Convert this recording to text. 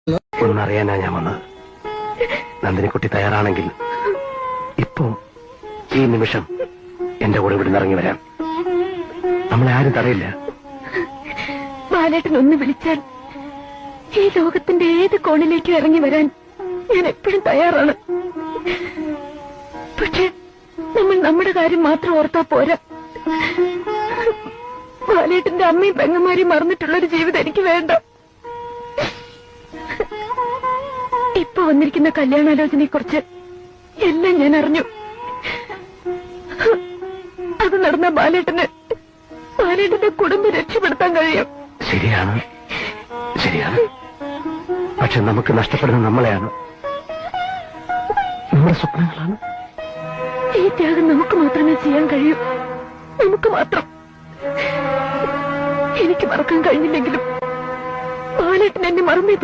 ഒന്നറിയാനാ ഞാൻ വന്നത്. നന്ദിനിക്കുട്ടി തയ്യാറാണെങ്കിൽ ഇപ്പോ ഈ നിമിഷം എന്റെ കൂടെ ഇവിടെ ഇറങ്ങി വരാം. നമ്മളെ ആരും തടയില്ല. ബാലേട്ടൻ ഒന്ന് വിളിച്ചാൽ ഈ ലോകത്തിന്റെ ഏത് കോണിലേക്കും ഇറങ്ങി വരാൻ ഞാൻ എപ്പോഴും തയ്യാറാണ്. പക്ഷെ നമ്മൾ നമ്മുടെ കാര്യം മാത്രം ഓർത്താ പോരാ. ബാലേട്ടന്റെ അമ്മയും പെങ്ങന്മാരെയും മറന്നിട്ടുള്ളൊരു ജീവിതം എനിക്ക് വേണ്ട. ഇപ്പൊ വന്നിരിക്കുന്ന കല്യാണാലോചനയെ കുറിച്ച് എല്ലാം ഞാൻ അറിഞ്ഞു. അത് നടന്ന ബാലേട്ടന്റെ കുടുംബം രക്ഷപ്പെടുത്താൻ കഴിയും. ശരിയാണ്, ശരിയാണ്. പക്ഷെ നമുക്ക് നഷ്ടപ്പെടുന്നത് നമ്മളെയാണ്, നമ്മുടെ സ്വപ്നങ്ങളാണ്. ഈ ത്യാഗം നമുക്ക് മാത്രമേ ചെയ്യാൻ കഴിയൂ. നമുക്ക് മാത്രം. എനിക്ക് മറക്കാൻ കഴിഞ്ഞില്ലെങ്കിലും ബാലേട്ടൻ എന്നെ മറന്നേ